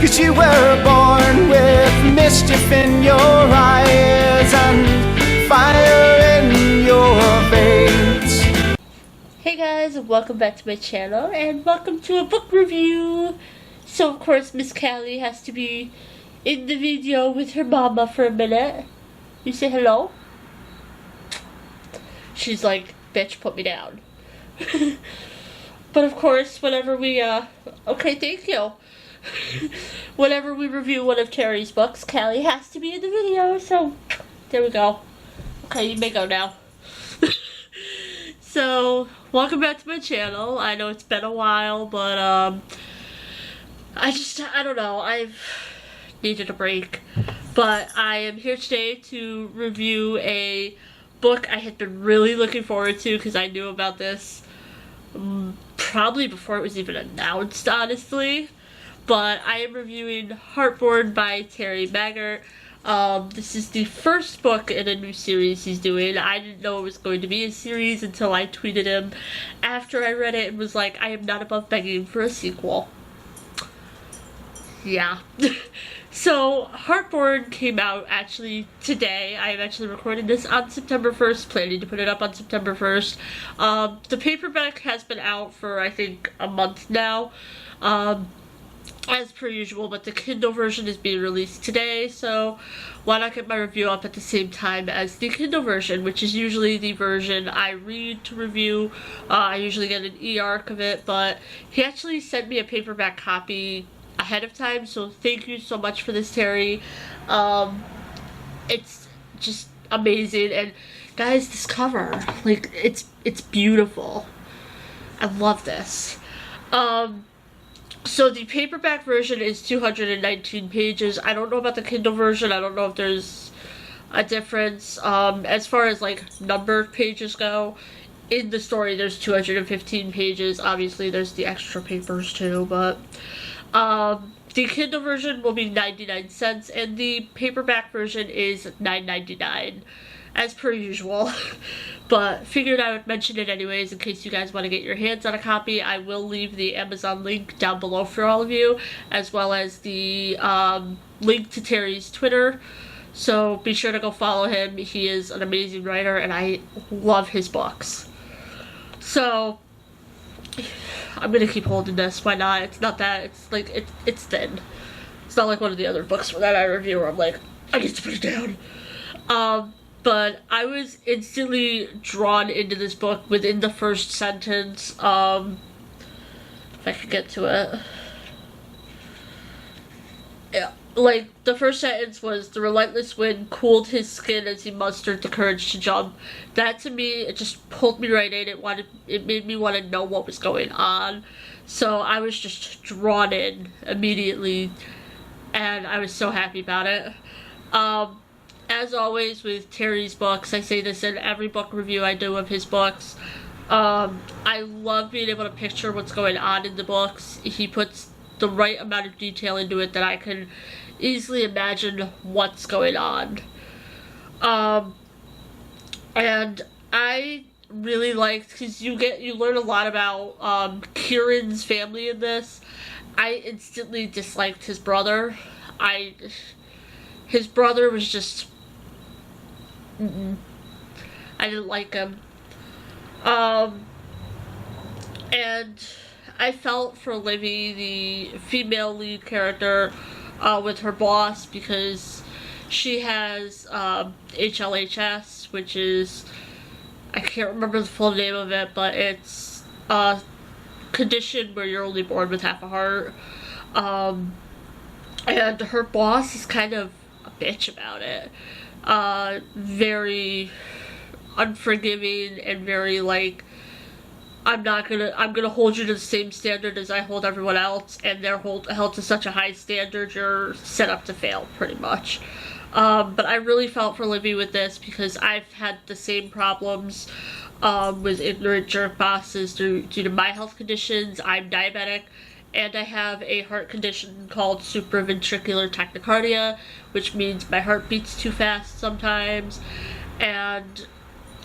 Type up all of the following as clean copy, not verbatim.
'cause you were born with mischief in your eyes and fire in your veins. Hey guys, and welcome back to my channel, and welcome to a book review. So of course Miss Callie has to be in the video with her mama for a minute. You say hello? She's like, bitch, put me down. But of course, whenever we, okay, thank you. Whenever we review one of Terry's books, Callie has to be in the video, so there we go. Okay, you may go now. So, welcome back to my channel. I know it's been a while, but, I don't know, I've needed a break. But I am here today to review a book I had been really looking forward to because I knew about this probably before it was even announced, honestly. But I am reviewing Heartborn by Terry Maggert. This is the first book in a new series he's doing. I didn't know it was going to be a series until I tweeted him after I read it and was like, I am not above begging for a sequel. Yeah. So, Heartborn came out actually today. I am actually recording this on September 1st, planning to put it up on September 1st. The paperback has been out for, I think, a month now. As per usual, but the Kindle version is being released today, so why not get my review up at the same time as the Kindle version, which is usually the version I read to review. I usually get an e-arc of it, but he actually sent me a paperback copy ahead of time, so thank you so much for this, Terry. It's just amazing, and guys, this cover, like, it's beautiful. I love this. So the paperback version is 219 pages. I don't know about the Kindle version. I don't know if there's a difference. As far as like numbered pages go, in the story there's 215 pages. Obviously there's the extra papers too, but the Kindle version will be 99 cents and the paperback version is $9.99. As per usual. But figured I would mention it anyways in case you guys want to get your hands on a copy. I will leave the Amazon link down below for all of you, as well as the link to Terry's Twitter. So be sure to go follow him. He is an amazing writer and I love his books. So I'm gonna keep holding this. Why not? It's not that, it's like, it's thin. It's not like one of the other books that I review where I'm like, I need to put it down. But I was instantly drawn into this book within the first sentence. If I could get to it. Yeah, like, the first sentence was, the relentless wind cooled his skin as he mustered the courage to jump. That, to me, it just pulled me right in. It made me want to know what was going on. So I was just drawn in immediately, and I was so happy about it. As always with Terry's books, I say this in every book review I do of his books, I love being able to picture what's going on in the books. He puts the right amount of detail into it that I can easily imagine what's going on. And I really liked, because you learn a lot about Kieran's family in this. I instantly disliked his brother. His brother was just, I didn't like him. And I felt for Livy, the female lead character, with her boss, because she has HLHS, which is, I can't remember the full name of it, but it's a condition where you're only born with half a heart. And her boss is kind of a bitch about it. Very unforgiving and very like, I'm gonna hold you to the same standard as I hold everyone else, and they're held to such a high standard, you're set up to fail, pretty much. But I really felt for Livy with this because I've had the same problems with ignorant jerk bosses due to my health conditions. I'm diabetic, and I have a heart condition called supraventricular tachycardia, which means my heart beats too fast sometimes, and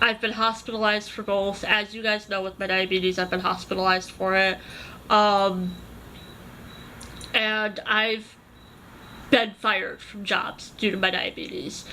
I've been hospitalized for both. As you guys know, with my diabetes, I've been hospitalized for it, and I've been fired from jobs due to my diabetes.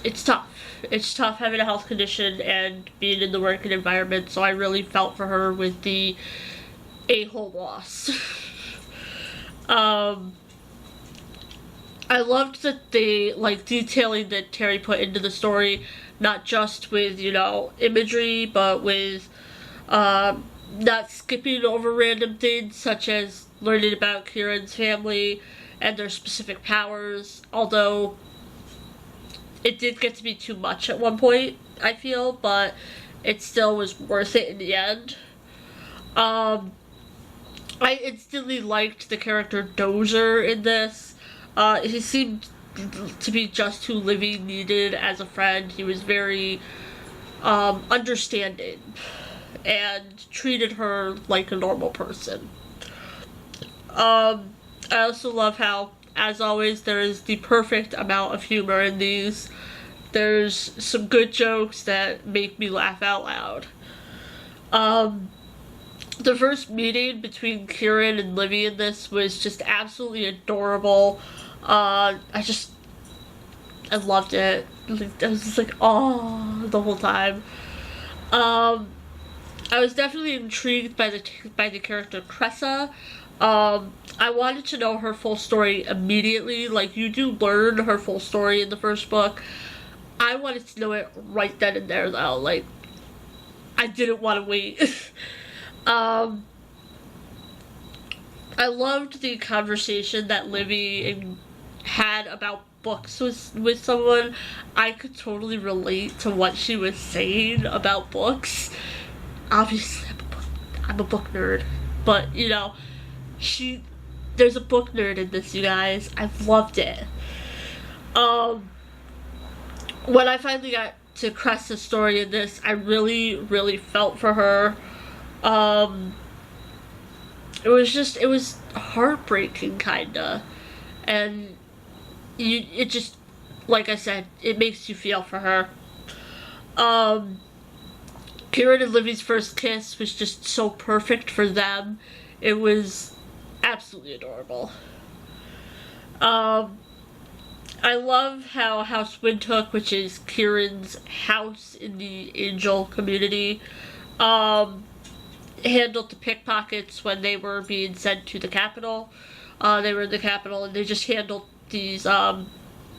It's tough. It's tough having a health condition and being in the working environment, so I really felt for her with the a-hole loss. I loved that they, like, detailing that Terry put into the story, not just with, you know, imagery, but with, not skipping over random things, such as learning about Kieran's family and their specific powers, although it did get to be too much at one point, I feel, but it still was worth it in the end. I instantly liked the character Dozer in this. He seemed to be just who Livy needed as a friend. He was very understanding and treated her like a normal person. I also love how, as always, there is the perfect amount of humor in these. There's some good jokes that make me laugh out loud. The first meeting between Kieran and Livy in this was just absolutely adorable. I loved it. I was just like, oh, the whole time. I was definitely intrigued by the character Cressa. I wanted to know her full story immediately. Like, you do learn her full story in the first book. I wanted to know it right then and there, though. Like, I didn't want to wait. I loved the conversation that Livy had about books with someone. I could totally relate to what she was saying about books. Obviously, I'm a book nerd, but, you know, there's a book nerd in this, you guys. I've loved it. When I finally got to Cressa's story in this, I really, really felt for her. It was heartbreaking, kinda. And it just, like I said, it makes you feel for her. Kieran and Livy's first kiss was just so perfect for them. It was absolutely adorable. I love how House Windhoek, which is Kieran's house in the Angel community, handled the pickpockets when they were being sent to the capital. They were in the capital, and they just handled these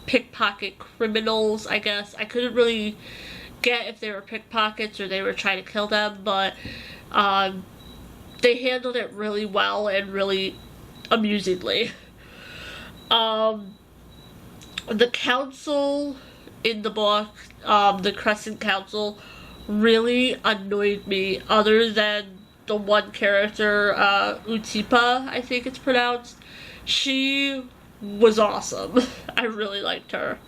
pickpocket criminals, I guess. I couldn't really get if they were pickpockets or they were trying to kill them, but they handled it really well and really amusingly. The council in the book, the Crescent Council, really annoyed me, other than the one character, Utipa, I think it's pronounced. She was awesome. I really liked her.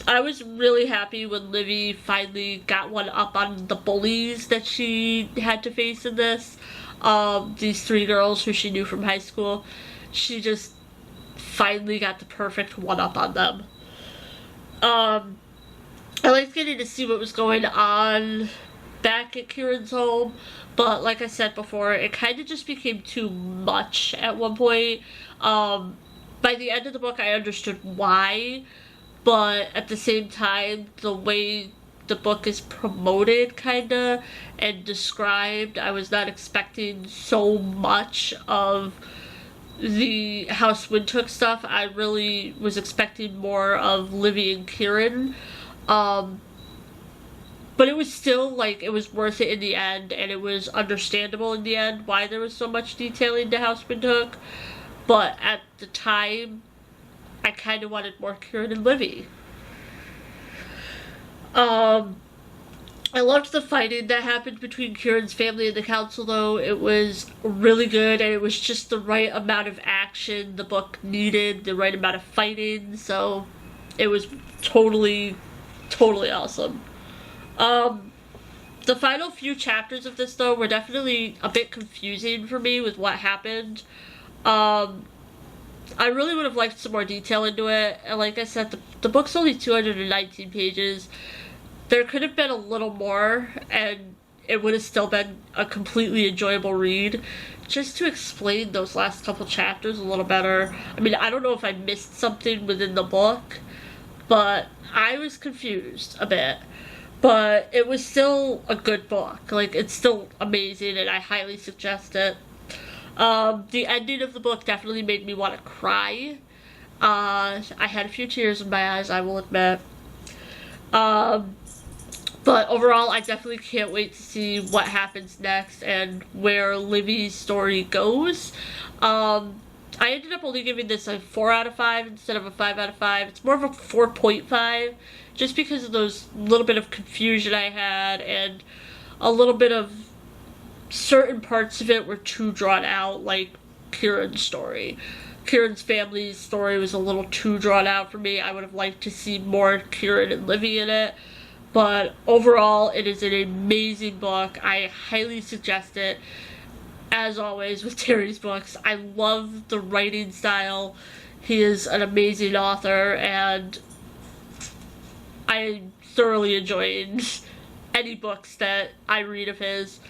I was really happy when Livy finally got one up on the bullies that she had to face in this. These three girls who she knew from high school. She just finally got the perfect one up on them. I liked getting to see what was going on back at Kieran's home, but like I said before, it kind of just became too much at one point. By the end of the book, I understood why, but at the same time, the way the book is promoted, kinda, and described, I was not expecting so much of the House Windhoek stuff. I really was expecting more of Livy and Kieran. But it was still, like, it was worth it in the end, and it was understandable in the end why there was so much detailing to House Windhoek. But at the time, I kind of wanted more Kieran and Livy. I loved the fighting that happened between Kieran's family and the council, though. It was really good, and it was just the right amount of action the book needed, the right amount of fighting, so it was totally, totally awesome. The final few chapters of this, though, were definitely a bit confusing for me with what happened. I really would have liked some more detail into it, and like I said, the book's only 219 pages. There could have been a little more, and it would have still been a completely enjoyable read. just to explain those last couple chapters a little better. I mean, I don't know if I missed something within the book, but I was confused a bit. But it was still a good book. Like, it's still amazing, and I highly suggest it. The ending of the book definitely made me want to cry. I had a few tears in my eyes, I will admit. But overall, I definitely can't wait to see what happens next and where Livy's story goes. I ended up only giving this a 4 out of 5 instead of a 5 out of 5. It's more of a 4.5, just because of those little bit of confusion I had and a little bit of certain parts of it were too drawn out, like Kieran's story. Kieran's family's story was a little too drawn out for me. I would have liked to see more Kieran and Livy in it. But overall, it is an amazing book. I highly suggest it. As always with Terry's books, I love the writing style. He is an amazing author, and I thoroughly enjoyed any books that I read of his.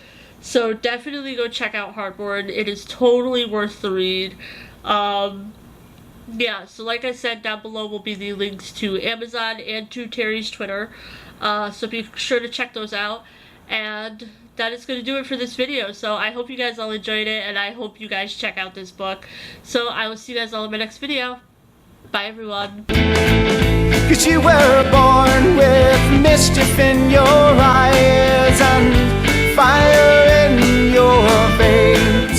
So definitely go check out Heartborn. It is totally worth the read. Yeah, so like I said, down below will be the links to Amazon and to Terry's Twitter. So be sure to check those out. And that is going to do it for this video. So I hope you guys all enjoyed it, and I hope you guys check out this book. So I will see you guys all in my next video. Bye, everyone. 'Cause you were born with mischief in your eyes and fire in your veins.